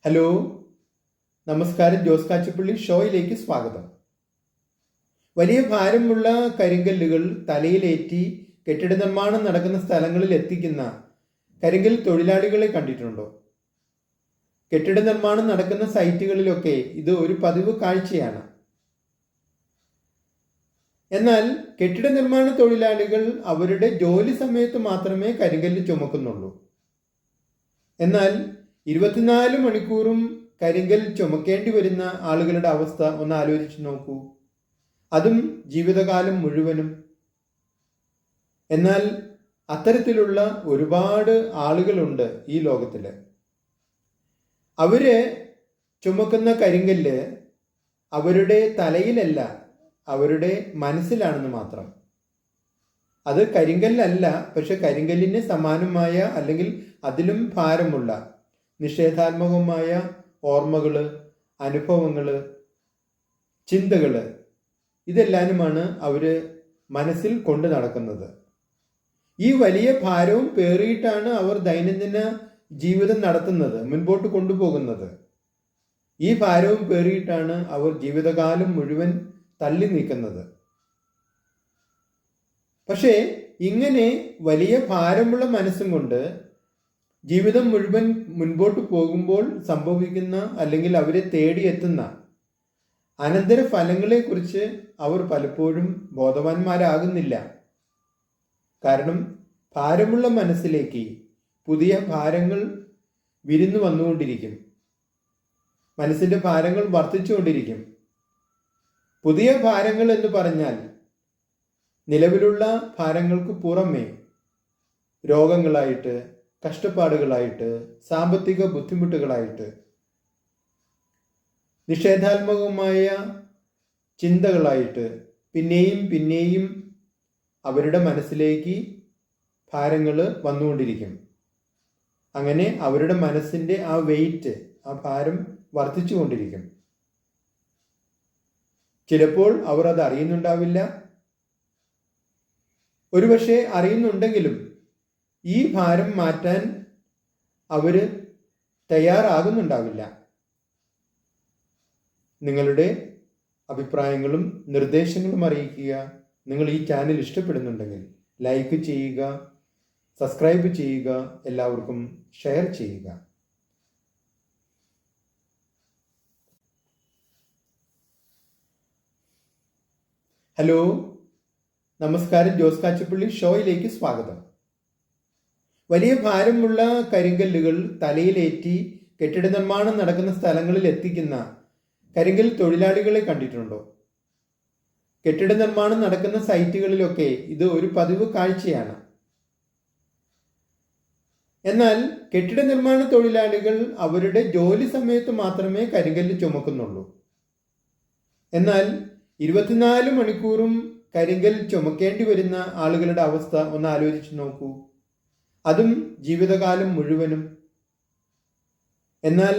Hello, നമസ്കാരം. ജോസ് കാച്ചിപ്പള്ളി ഷോയിലേക്ക് സ്വാഗതം. വലിയ ഭാരമുള്ള കരിങ്കല്ലുകൾ തലയിലേറ്റി കെട്ടിട നിർമ്മാണം നടക്കുന്ന സ്ഥലങ്ങളിൽ എത്തിക്കുന്ന കരിങ്കൽ തൊഴിലാളികളെ കണ്ടിട്ടുണ്ടോ? കെട്ടിട നിർമ്മാണം നടക്കുന്ന സൈറ്റുകളിലൊക്കെ ഇത് ഒരു പതിവ് കാഴ്ചയാണ്. എന്നാൽ കെട്ടിട നിർമ്മാണ തൊഴിലാളികൾ അവരുടെ ജോലി സമയത്ത് മാത്രമേ കരിങ്കല്ല് ചുമക്കുന്നുള്ളൂ. എന്നാൽ 24 മണിക്കൂറും കരിങ്കൽ ചുമക്കേണ്ടി വരുന്ന ആളുകളുടെ അവസ്ഥ ഒന്ന് ആലോചിച്ച് നോക്കൂ. അതും ജീവിതകാലം മുഴുവനും. എന്നാൽ അത്തരത്തിലുള്ള ഒരുപാട് ആളുകളുണ്ട് ഈ ലോകത്തിൽ. അവര് ചുമക്കുന്ന കരിങ്കല്ല് അവരുടെ തലയിലല്ല, അവരുടെ മനസ്സിലാണെന്ന് മാത്രം. അത് കരിങ്കല്ലല്ല, പക്ഷെ കരിങ്കല്ലിന് സമാനമായ അല്ലെങ്കിൽ അതിലും ഭാരമുള്ള നിഷേധാത്മകമായ ഓർമ്മകള്, അനുഭവങ്ങള്, ചിന്തകള്, ഇതെല്ലാനുമാണ് അവര് മനസ്സിൽ കൊണ്ടു നടക്കുന്നത്. ഈ വലിയ ഭാരവും പേറിയിട്ടാണ് അവർ ദൈനംദിന ജീവിതം നടത്തുന്നത്, മുൻപോട്ട് കൊണ്ടുപോകുന്നത്. ഈ ഭാരവും പേറിയിട്ടാണ് അവർ ജീവിതകാലം മുഴുവൻ തള്ളി നീക്കുന്നത്. പക്ഷേ ഇങ്ങനെ വലിയ ഭാരമുള്ള മനസ്സും കൊണ്ട് ജീവിതം മുഴുവൻ മുൻപോട്ട് പോകുമ്പോൾ സംഭവിക്കുന്ന അല്ലെങ്കിൽ അവരെ തേടിയെത്തുന്ന അനന്തര ഫലങ്ങളെക്കുറിച്ച് അവർ പലപ്പോഴും ബോധവാന്മാരാകുന്നില്ല. കാരണം ഭാരമുള്ള മനസ്സിലേക്ക് പുതിയ ഭാരങ്ങൾ വിരുന്നു വന്നുകൊണ്ടിരിക്കും. മനസ്സിന്റെ ഭാരങ്ങൾ വർദ്ധിച്ചുകൊണ്ടിരിക്കും. പുതിയ ഭാരങ്ങൾ എന്ന് പറഞ്ഞാൽ നിലവിലുള്ള ഭാരങ്ങൾക്ക് പുറമെ രോഗങ്ങളായിട്ട്, കഷ്ടപ്പാടുകളായിട്ട്, സാമ്പത്തിക ബുദ്ധിമുട്ടുകളായിട്ട്, നിഷേധാത്മകമായ ചിന്തകളായിട്ട് പിന്നെയും പിന്നെയും അവരുടെ മനസ്സിലേക്ക് ഭാരങ്ങൾ വന്നുകൊണ്ടിരിക്കും. അങ്ങനെ അവരുടെ മനസ്സിന്റെ ആ വെയിറ്റ്, ആ ഭാരം വർദ്ധിച്ചു കൊണ്ടിരിക്കും. ചിലപ്പോൾ അവർ അത് അറിയുന്നുണ്ടാവില്ല. ഒരുപക്ഷെ അറിയുന്നുണ്ടെങ്കിലും ഈ ഭാരം മാറ്റാൻ അവര് തയ്യാറാകുന്നുണ്ടാവില്ല. നിങ്ങളുടെ അഭിപ്രായങ്ങളും നിർദ്ദേശങ്ങളും അറിയിക്കുക. നിങ്ങൾ ഈ ചാനൽ ഇഷ്ടപ്പെടുന്നുണ്ടെങ്കിൽ ലൈക്ക് ചെയ്യുക, സബ്സ്ക്രൈബ് ചെയ്യുക, എല്ലാവർക്കും ഷെയർ ചെയ്യുക. ഹലോ, നമസ്കാരം. ജോസ് കാച്ചിപ്പള്ളി ഷോയിലേക്ക് സ്വാഗതം. വലിയ ഭാരമുള്ള കരിങ്കല്ലുകൾ തലയിലേറ്റി കെട്ടിട നിർമ്മാണം നടക്കുന്ന സ്ഥലങ്ങളിൽ എത്തിക്കുന്ന കരിങ്കൽ തൊഴിലാളികളെ കണ്ടിട്ടുണ്ടോ? കെട്ടിട നിർമ്മാണം നടക്കുന്ന സൈറ്റുകളിലൊക്കെ ഇത് ഒരു പതിവ് കാഴ്ചയാണ്. എന്നാൽ കെട്ടിട നിർമ്മാണ തൊഴിലാളികൾ അവരുടെ ജോലി സമയത്ത് മാത്രമേ കരിങ്കല്ല് ചുമക്കുന്നുള്ളൂ. എന്നാൽ 24 മണിക്കൂറും കരിങ്കൽ ചുമക്കേണ്ടി വരുന്ന ആളുകളുടെ അവസ്ഥ ഒന്ന് ആലോചിച്ച് നോക്കൂ. അതും ജീവിതകാലം മുഴുവനും. എന്നാൽ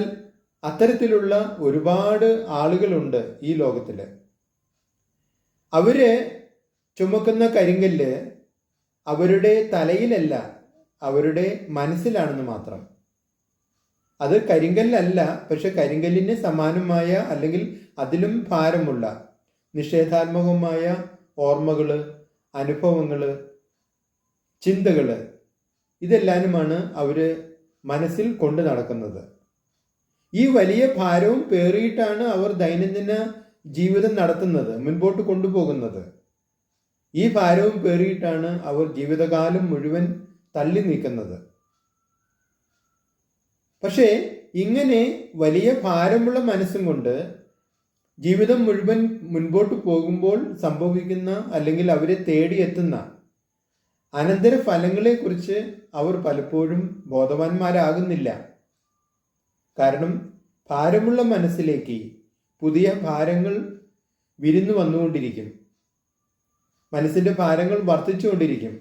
അത്തരത്തിലുള്ള ഒരുപാട് ആളുകളുണ്ട് ഈ ലോകത്തില്. അവര് ചുമക്കുന്ന കരിങ്കല്ല് അവരുടെ തലയിലല്ല, അവരുടെ മനസ്സിലാണെന്ന് മാത്രം. അത് കരിങ്കല്ലല്ല, പക്ഷെ കരിങ്കല്ലിന് സമാനമായ അല്ലെങ്കിൽ അതിലും ഭാരമുള്ള നിഷേധാത്മകമായ ഓർമ്മകള്, അനുഭവങ്ങള്, ചിന്തകള്, ഇതെല്ലാനുമാണ് അവര് മനസ്സിൽ കൊണ്ടു നടക്കുന്നത്. ഈ വലിയ ഭാരവും പേറിയിട്ടാണ് അവർ ദൈനംദിന ജീവിതം നടത്തുന്നത്, മുൻപോട്ട് കൊണ്ടുപോകുന്നത്. ഈ ഭാരവും പേറിയിട്ടാണ് അവർ ജീവിതകാലം മുഴുവൻ തള്ളി നീക്കുന്നത്. പക്ഷേ ഇങ്ങനെ വലിയ ഭാരമുള്ള മനസ്സും കൊണ്ട് ജീവിതം മുഴുവൻ മുൻപോട്ട് പോകുമ്പോൾ സംഭവിക്കുന്ന അല്ലെങ്കിൽ അവരെ തേടിയെത്തുന്ന അനന്തര ഫലങ്ങളെക്കുറിച്ച് അവർ പലപ്പോഴും ബോധവാന്മാരാകുന്നില്ല. കാരണം ഭാരമുള്ള മനസ്സിലേക്ക് പുതിയ ഭാരങ്ങൾ വിരുന്നു വന്നുകൊണ്ടിരിക്കും. മനസ്സിന്റെ ഭാരങ്ങൾ വർദ്ധിച്ചുകൊണ്ടിരിക്കും.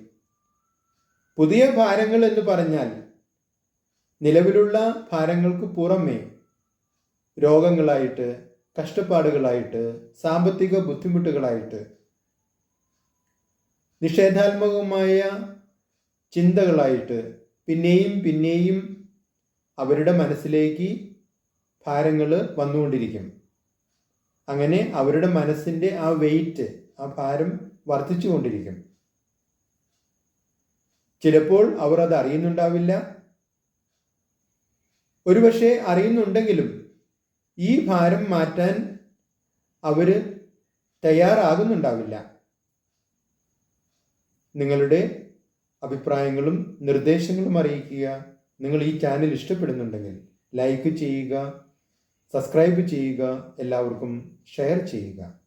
പുതിയ ഭാരങ്ങൾ എന്ന് പറഞ്ഞാൽ നിലവിലുള്ള ഭാരങ്ങൾക്ക് പുറമെ രോഗങ്ങളായിട്ട്, കഷ്ടപ്പാടുകളായിട്ട്, സാമ്പത്തിക ബുദ്ധിമുട്ടുകളായിട്ട്, നിഷേധാത്മകമായ ചിന്തകളായിട്ട് പിന്നെയും പിന്നെയും അവരുടെ മനസ്സിലേക്ക് ഭാരങ്ങൾ വന്നുകൊണ്ടിരിക്കും. അങ്ങനെ അവരുടെ മനസ്സിൻ്റെ ആ വെയിറ്റ്, ആ ഭാരം വർദ്ധിച്ചു കൊണ്ടിരിക്കും. ചിലപ്പോൾ അവർ അത് അറിയുന്നുണ്ടാവില്ല. ഒരുപക്ഷെ അറിയുന്നുണ്ടെങ്കിലും ഈ ഭാരം മാറ്റാൻ അവർ തയ്യാറാകുന്നുണ്ടാവില്ല. നിങ്ങളുടെ അഭിപ്രായങ്ങളും നിർദ്ദേശങ്ങളും അറിയിക്കുക. നിങ്ങൾ ഈ ചാനൽ ഇഷ്ടപ്പെടുന്നുണ്ടെങ്കിൽ ലൈക്ക് ചെയ്യുക, സബ്സ്ക്രൈബ് ചെയ്യുക, എല്ലാവർക്കും ഷെയർ ചെയ്യുക.